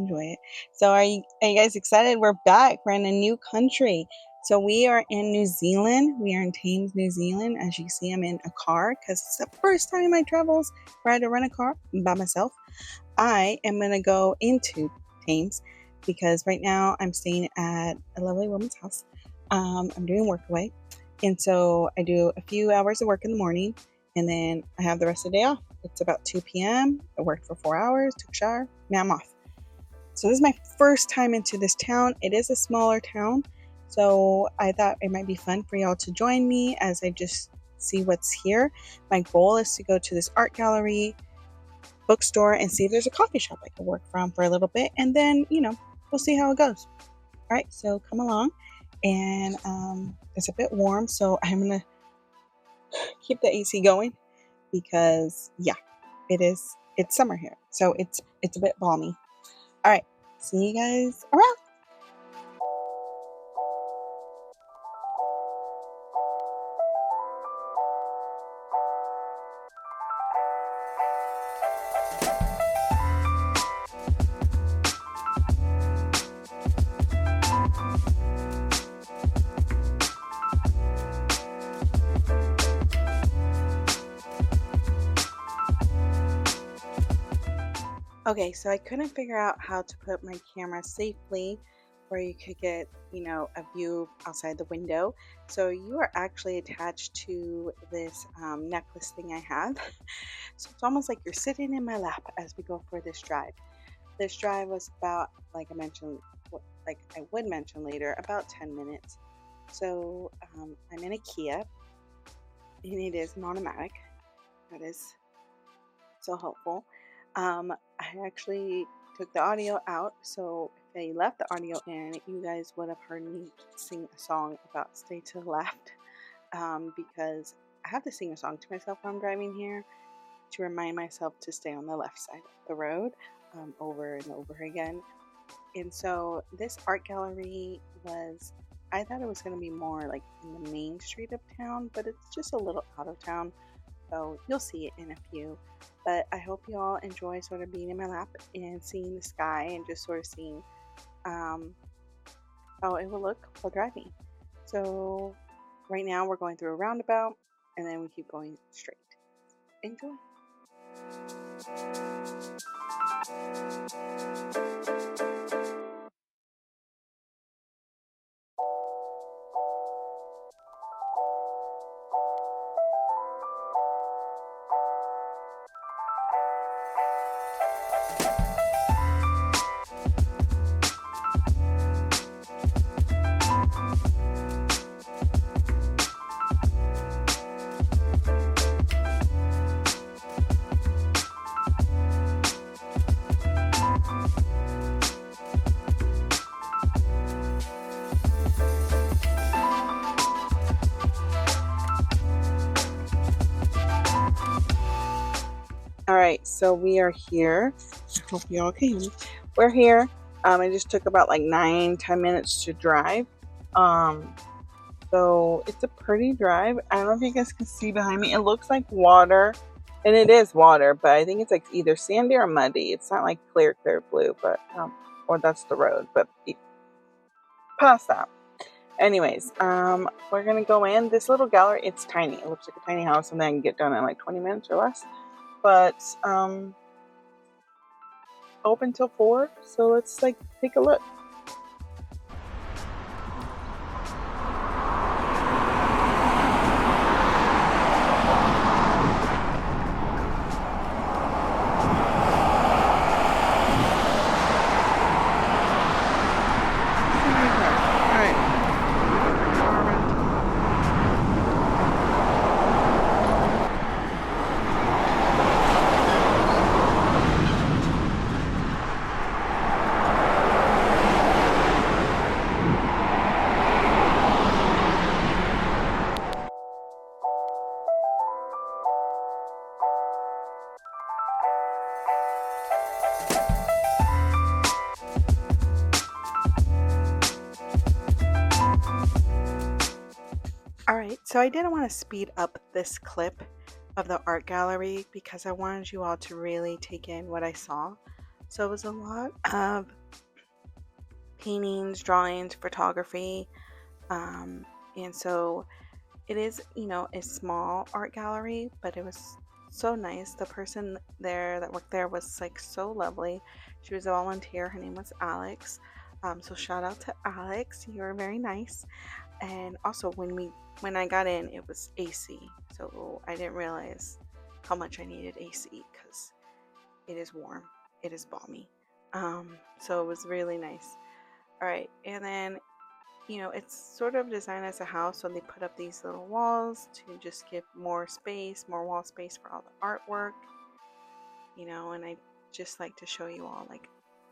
enjoy it. So are you guys excited? We're back. We're in a new country. So we are in New Zealand. We are in Thames, New Zealand. As you see, I'm in a car because it's the first time in my travels where I had to rent a car by myself. I am going to go into Thames because right now I'm staying at a lovely woman's house. I'm doing work away. And so I do a few hours of work in the morning and then I have the rest of the day off. It's about 2 p.m. I worked for 4 hours, took a shower, now I'm off. So this is my first time into this town. It is a smaller town. So I thought it might be fun for y'all to join me as I just see what's here. My goal is to go to this art gallery, bookstore, and see if there's a coffee shop I can work from for a little bit. And then, we'll see how it goes. All right, so come along. And it's a bit warm, so I'm going to keep the AC going because, yeah, it's summer here. So it's a bit balmy. All right, see you guys around. Okay, so I couldn't figure out how to put my camera safely where you could get, a view outside the window. So you are actually attached to this necklace thing I have. So it's almost like you're sitting in my lap as we go for this drive. This drive was about, like I would mention later, about 10 minutes. So I'm in a Kia, and it is an automatic. That is so helpful. I actually took the audio out, so if I left the audio in, you guys would have heard me sing a song about stay to the left, because I have to sing a song to myself when I'm driving here to remind myself to stay on the left side of the road, over and over again. And so this art gallery I thought it was going to be more like in the main street of town, but it's just a little out of town. So you'll see it in a few. But I hope you all enjoy sort of being in my lap and seeing the sky and just sort of seeing how it will look while driving. So right now we're going through a roundabout and then we keep going straight. Enjoy. All right, so we are here. I hope y'all can hear me. We're here. It just took about like 9-10 minutes to drive. So it's a pretty drive. I don't know if you guys can see behind me. It looks like water, and it is water, but I think it's like either sandy or muddy. It's not like clear blue, but or that's the road. But past that. Anyways, we're gonna go in this little gallery. It's tiny. It looks like a tiny house, and then get done in like 20 minutes or less. But open till 4, so let's take a look. Alright, so I didn't want to speed up this clip of the art gallery because I wanted you all to really take in what I saw. So it was a lot of paintings, drawings, photography. Um, and so it is, a small art gallery, but it was so nice. The person there that worked there was like so lovely. She was a volunteer. Her name was Alex. So shout out to Alex. You were very nice. And also when I got in, it was AC. So I didn't realize how much I needed AC because it is warm. It is balmy. So it was really nice. All right, and then it's sort of designed as a house, so they put up these little walls to just give more space, more wall space for all the artwork, and I just like to show you all like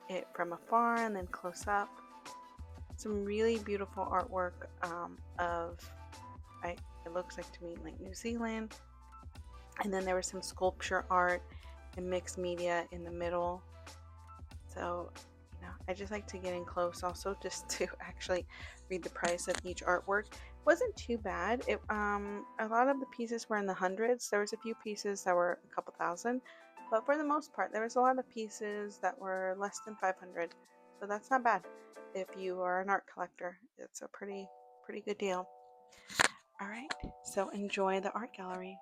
it from afar and then close up. Some really beautiful artwork of, it looks like to me like New Zealand, and then there was some sculpture art and mixed media in the middle. So I just like to get in close also just to actually read the price of each artwork. It wasn't too bad. A lot of the pieces were in the hundreds. There was a few pieces that were a couple thousand, but for the most part there was a lot of pieces that were less than 500. So that's not bad. If you are an art collector, it's a pretty good deal. All right, so enjoy the art gallery.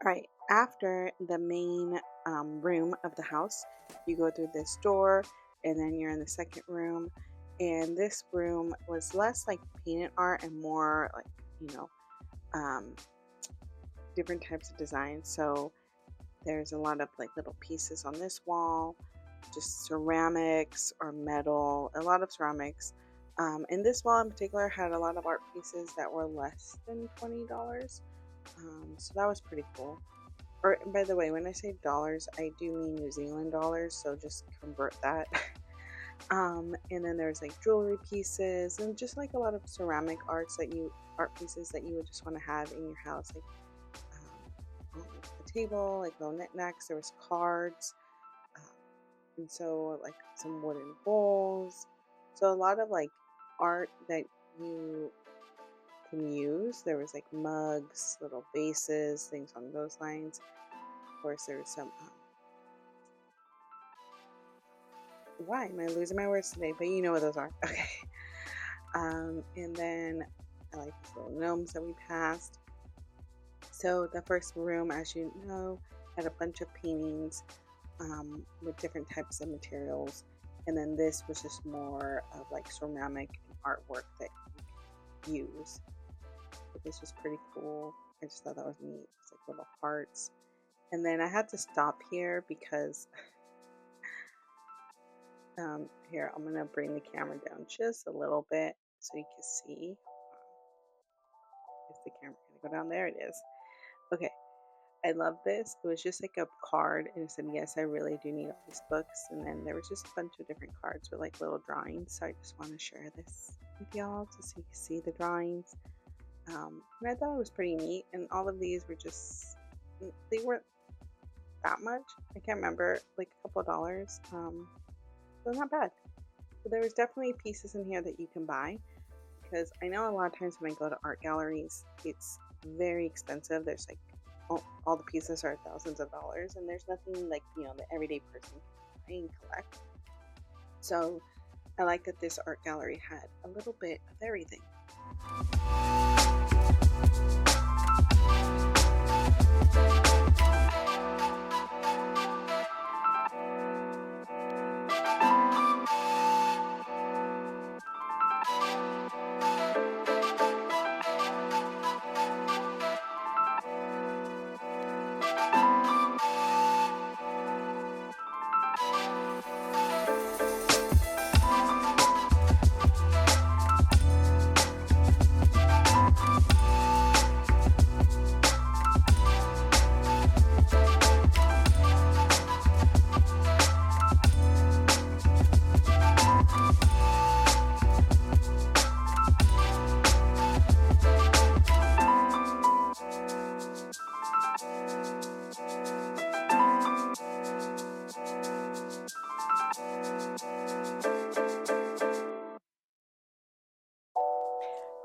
All right, after the main room of the house, you go through this door, and then you're in the second room. And this room was less like painted art and more like, you know, um, different types of designs. So there's a lot of like little pieces on this wall, just ceramics or metal, a lot of ceramics. And this wall in particular had a lot of art pieces that were less than $20. So that was pretty cool. Or by the way, when I say dollars, I do mean New Zealand dollars, so just convert that. And then there's like jewelry pieces and just like a lot of ceramic art pieces that you would just want to have in your house, like on like the table, like little knickknacks. There was cards, um, and so like some wooden bowls. So a lot of like art that you can use. There was like mugs, little vases, things on those lines. Of course, there was some. Why am I losing my words today? But you know what those are. Okay. And then I like these little gnomes that we passed. So the first room, as you know, had a bunch of paintings with different types of materials. And then this was just more of like ceramic and artwork that you could use. But this was pretty cool. I just thought that was neat. It's like little hearts. And then I had to stop here because here, I'm going to bring the camera down just a little bit so you can see. Is the camera going to go down? There it is. Okay. I love this. It was just like a card, and it said, "Yes, I really do need all these books." And then there was just a bunch of different cards with like little drawings. So I just want to share this with y'all so you can see the drawings. And I thought it was pretty neat. And all of these were just, they weren't that much. I can't remember, like a couple of dollars. So not bad. So there was definitely pieces in here that you can buy, because I know a lot of times when I go to art galleries, it's very expensive. There's like all the pieces are thousands of dollars, and there's nothing like, you know, the everyday person can buy and collect. So I like that this art gallery had a little bit of everything.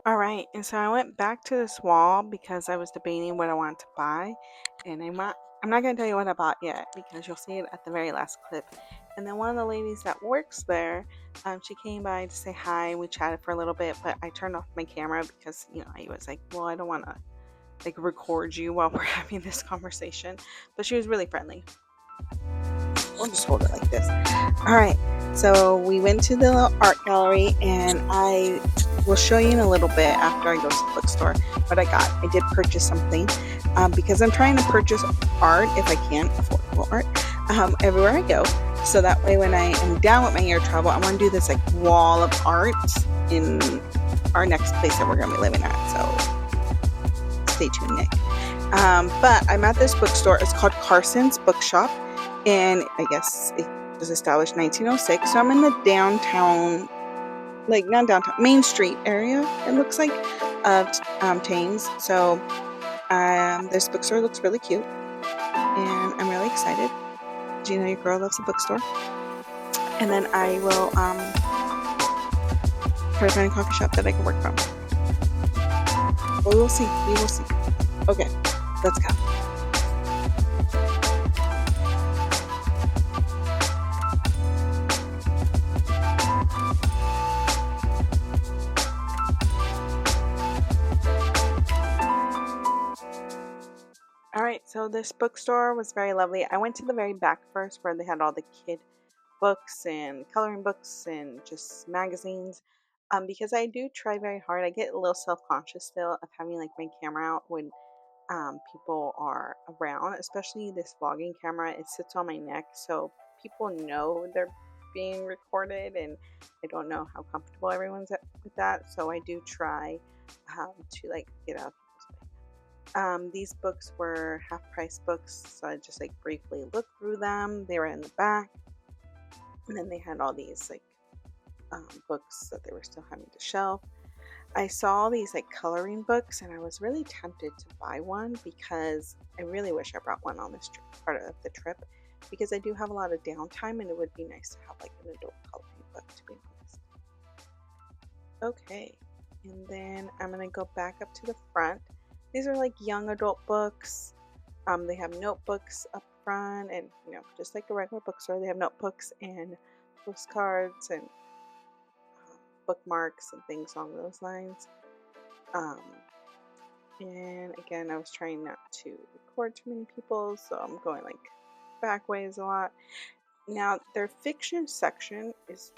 All right, and so I went back to this wall because I was debating what I wanted to buy, and I'm not gonna tell you what I bought yet because you'll see it at the very last clip. And then one of the ladies that works there, she came by to say hi. We chatted for a little bit, but I turned off my camera because, you know, I was like, well, I don't want to like record you while we're having this conversation. But she was really friendly. We'll just hold it like this. All right, so we went to the art gallery, and I will show you in a little bit after I go to the bookstore what I got. I did purchase something because I'm trying to purchase art, if I can, affordable art, everywhere I go. So that way when I am down with my air travel, I want to do this like wall of art in our next place that we're going to be living at. So stay tuned, Nick. But I'm at this bookstore. It's called Carson's Bookshop, and I guess it was established in 1906. So I'm in the downtown, like not downtown, Main Street area, it looks like, of Thames. So this bookstore looks really cute, and I'm really excited. Do you know your girl loves a bookstore? And then I will try to find a coffee shop that I can work from. Well, we will see. We will see. Okay, let's go. Alright, so this bookstore was very lovely. I went to the very back first where they had all the kid books and coloring books and just magazines. Because I do try very hard. I get a little self-conscious still of having like my camera out when people are around, especially this vlogging camera. It sits on my neck, so people know they're being recorded, and I don't know how comfortable everyone's with that. So I do try to like get out. These books were half-price books, so I just like briefly looked through them. They were in the back, and then they had all these like books that they were still having to shelf. I saw these like coloring books, and I was really tempted to buy one because I really wish I brought one on this part of the trip, because I do have a lot of downtime, and it would be nice to have like an adult coloring book, to be honest. Okay, and then I'm gonna go back up to the front. These are like young adult books. They have notebooks up front, and you know, just like a regular bookstore, they have notebooks and postcards and bookmarks and things along those lines. And again, I was trying not to record too many people, so I'm going like back ways a lot. Now, their fiction section is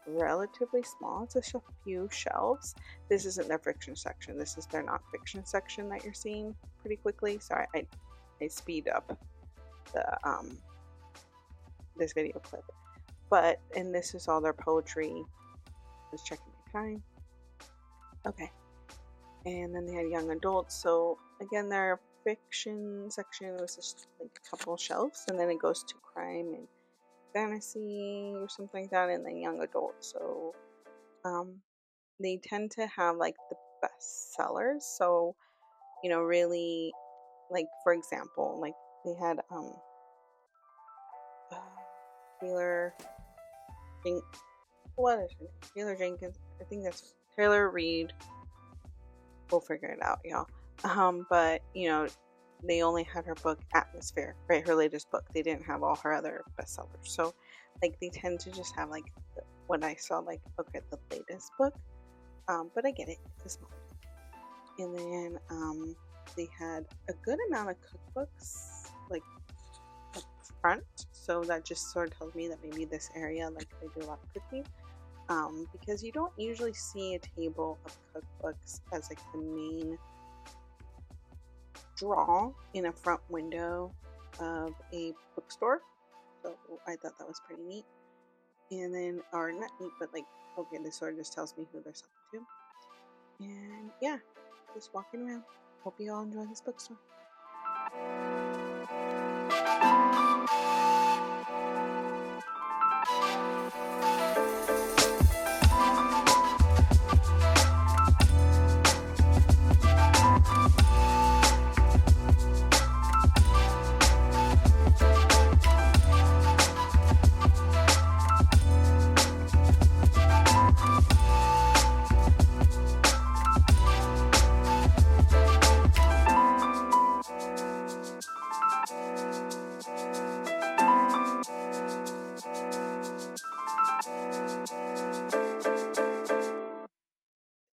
relatively small. It's just a few shelves. This isn't their fiction section. This is their non-fiction section that you're seeing pretty quickly. Sorry, I speed up the this video clip. And this is all their poetry. Just checking my time. Okay. And then they had young adults. So again, their fiction section. It was just like a couple shelves, and then it goes to crime and fantasy or something like that, and then young adult. So um, they tend to have like the best sellers. So really, like for example, like they had uh, Taylor Jen- what is her name? Taylor Jenkins. I think that's Taylor Reed. We'll figure it out, y'all. But they only had her book Atmosphere, right? Her latest book. They didn't have all her other bestsellers. So, like, they tend to just have like what I saw, like, okay, the latest book. But I get it. It's a small. And then they had a good amount of cookbooks, like up front. So that just sort of tells me that maybe this area, like, they do a lot of cooking. Because you don't usually see a table of cookbooks as like the main draw in a front window of a bookstore. So I thought that was pretty neat. And then, or not neat, but like, okay, this sort of just tells me who they're selling to. And yeah, just walking around. Hope you all enjoy this bookstore.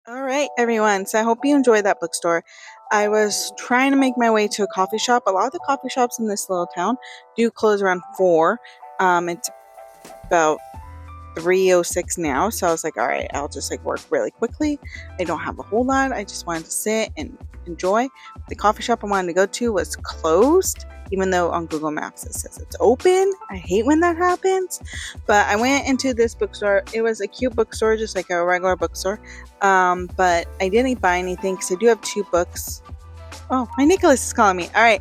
All right, everyone. So I hope you enjoyed that bookstore. I was trying to make my way to a coffee shop. A lot of the coffee shops in this little town do close around 4. It's about 3:06 now, so I was like, all right, I'll just like work really quickly. I don't have a whole lot. I just wanted to sit and enjoy. The coffee shop I wanted to go to was closed, even though on Google Maps it says it's open. I hate when that happens. But I went into this bookstore. It was a cute bookstore, just like a regular bookstore. But I didn't buy anything because I do have 2 books. Oh, my Nicholas is calling me. All right,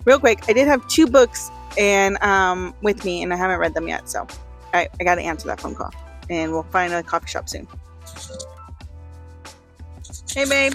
real quick, I did have 2 books and with me, and I haven't read them yet. So, all right, I got to answer that phone call, and we'll find a coffee shop soon. Hey, babe.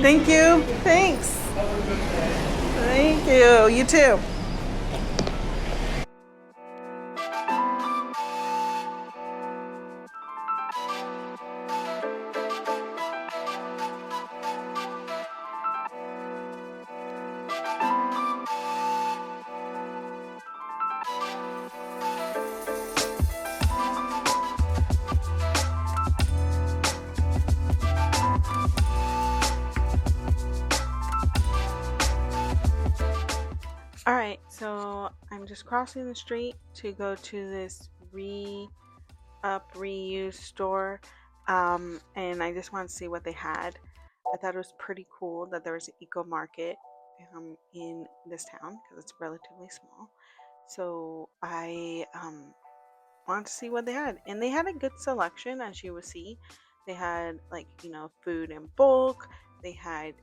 Thank you. Thanks. Thank you. You too. Alright, so I'm just crossing the street to go to this reuse store. And I just wanted to see what they had. I thought it was pretty cool that there was an eco market in this town because it's relatively small. So I wanted to see what they had, and they had a good selection, as you will see. They had, like, food in bulk. They had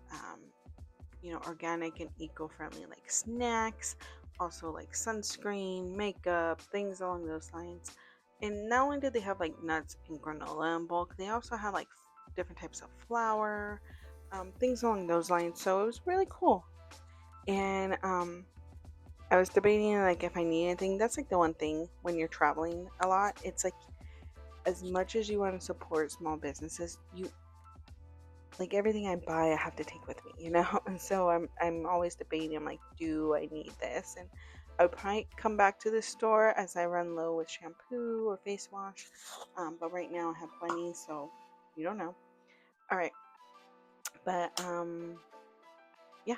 organic and eco-friendly, like, snacks, also like sunscreen, makeup, things along those lines. And not only did they have like nuts and granola in bulk, they also had like different types of flour, things along those lines. So it was really cool. And I was debating, like, if I need anything. That's like the one thing when you're traveling a lot. It's like, as much as you want to support small businesses, you, like, everything I buy I have to take with me. And so I'm always debating. I'm like, do I need this? And I would probably come back to this store as I run low with shampoo or face wash. But right now I have plenty, so you don't know. All right, but yeah,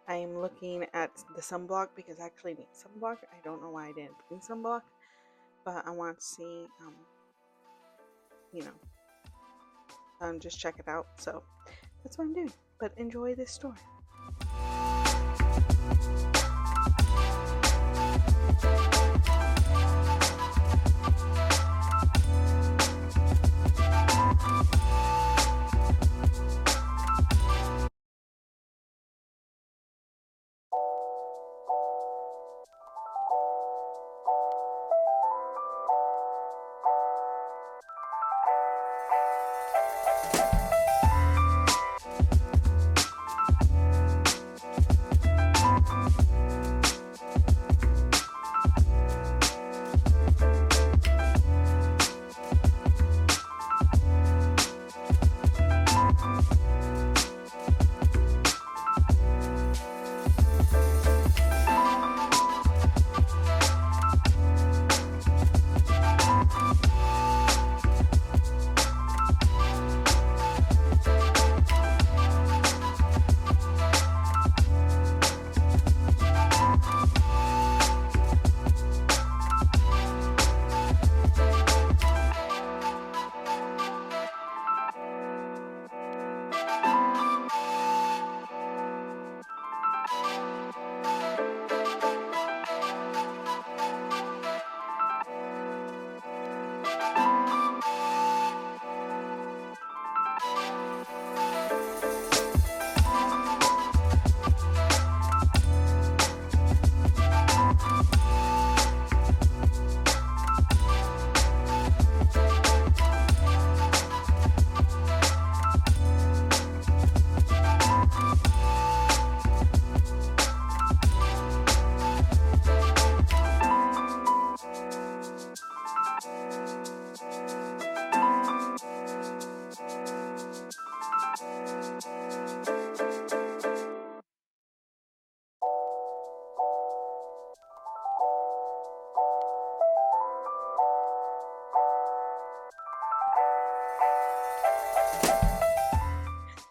I'm looking at the sunblock because I actually need sunblock. I don't know why I didn't bring sunblock, but I want to see, you know, just check it out. So that's what I'm doing. But enjoy this store.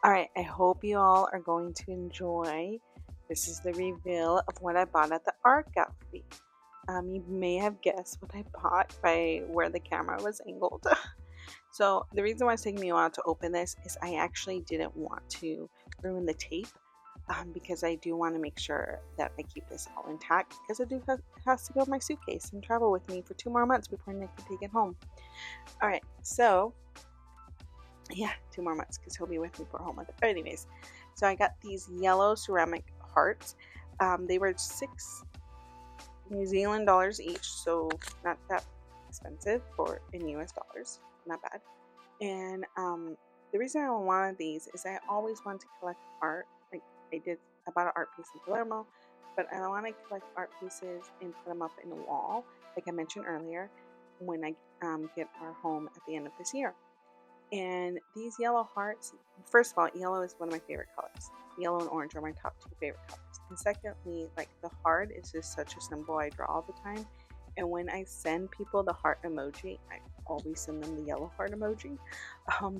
All right, I hope you all are going to enjoy. This is the reveal of what I bought at the art gallery. You may have guessed what I bought by where the camera was angled. So the reason why it's taking me a while to open this is I actually didn't want to ruin the tape, because I do want to make sure that I keep this all intact, because it has to go in my suitcase and travel with me for 2 more months before Nick can take it home. All right, so yeah, 2 more months because he'll be with me for a whole month. But anyways, so I got these yellow ceramic hearts. They were $6 New Zealand each, so not that expensive in US dollars. Not bad. And the reason I wanted these is I always wanted to collect art. Like, I bought an art piece in Palermo, but I want to collect art pieces and put them up in the wall, like I mentioned earlier, when I get our home at the end of this year. And these yellow hearts, first of all, yellow is one of my favorite colors. Yellow and orange are my top 2 favorite colors. And secondly, like, the heart is just such a symbol I draw all the time. And when I send people the heart emoji, I always send them the yellow heart emoji.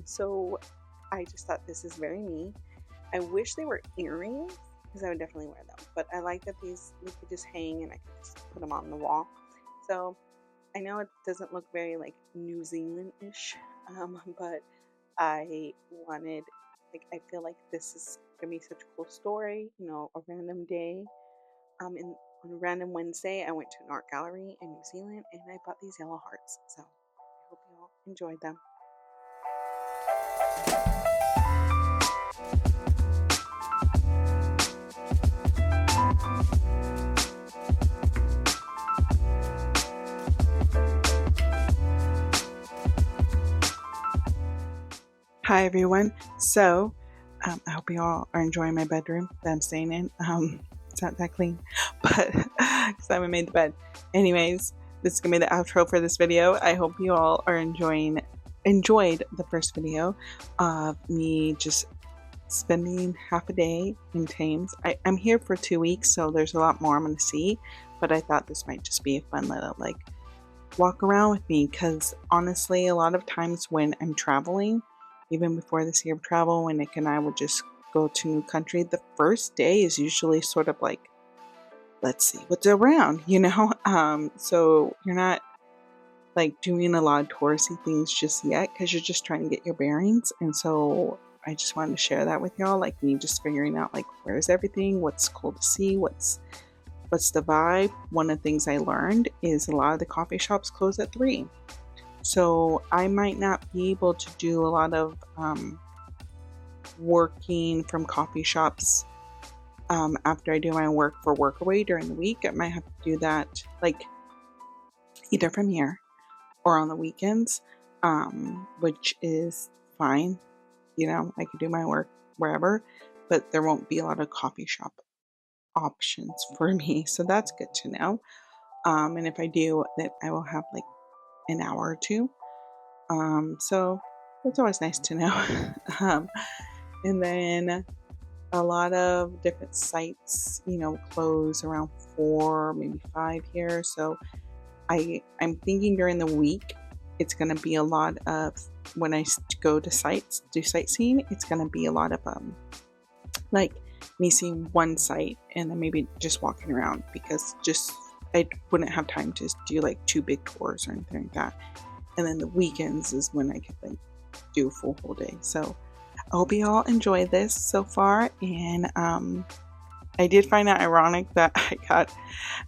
So I just thought this is very me. I wish they were earrings, because I would definitely wear them. But I like that these we could just hang and I could just put them on the wall. So I know it doesn't look very like New Zealand-ish, but I wanted, like, I feel like this is gonna be such a cool story. You know, a random day. In on a random Wednesday, I went to an art gallery in New Zealand and I bought these yellow hearts. So I hope you all enjoyed them. Hi everyone. So I hope you all are enjoying my bedroom that I'm staying in. It's not that clean, but because I haven't made the bed. Anyways, this is gonna be the outro for this video. I hope you all are enjoyed the first video of me just spending half a day in Thames. I'm here for 2 weeks, so there's a lot more I'm gonna see, but I thought this might just be a fun little like walk around with me, because honestly, a lot of times when I'm traveling, even before this year of travel, when Nick and I would just go to new country, the first day is usually sort of like, let's see what's around, you know? So you're not like doing a lot of touristy things just yet, because you're just trying to get your bearings. And so I just wanted to share that with y'all, like me just figuring out like where's everything, what's cool to see, what's the vibe. One of the things I learned is a lot of the coffee shops close at 3. So I might not be able to do a lot of working from coffee shops after I do my work for Workaway during the week. I might have to do that like either from here or on the weekends, which is fine. You know, I could do my work wherever, but there won't be a lot of coffee shop options for me. So that's good to know. And if I do, then I will have like an hour or two. So it's always nice to know. And then a lot of different sites, you know, close around 4, maybe 5 here. So I'm thinking during the week, it's going to be a lot of, when I go to sites, do sightseeing, it's going to be a lot of like me seeing one site and then maybe just walking around, because just I wouldn't have time to do like 2 big tours or anything like that. And then the weekends is when I could like do a full whole day. So I hope you all enjoy this so far. And I did find it ironic that I got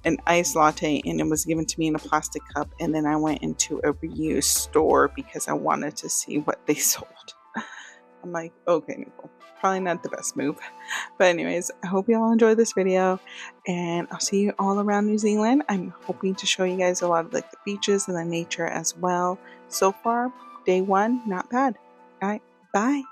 an iced latte and it was given to me in a plastic cup, and then I went into a reused store because I wanted to see what they sold. I'm like, okay, Nicole, probably not the best move. But anyways, I hope you all enjoyed this video, and I'll see you all around New Zealand. I'm hoping to show you guys a lot of like the beaches and the nature as well. So far, day 1, not bad. All right, bye.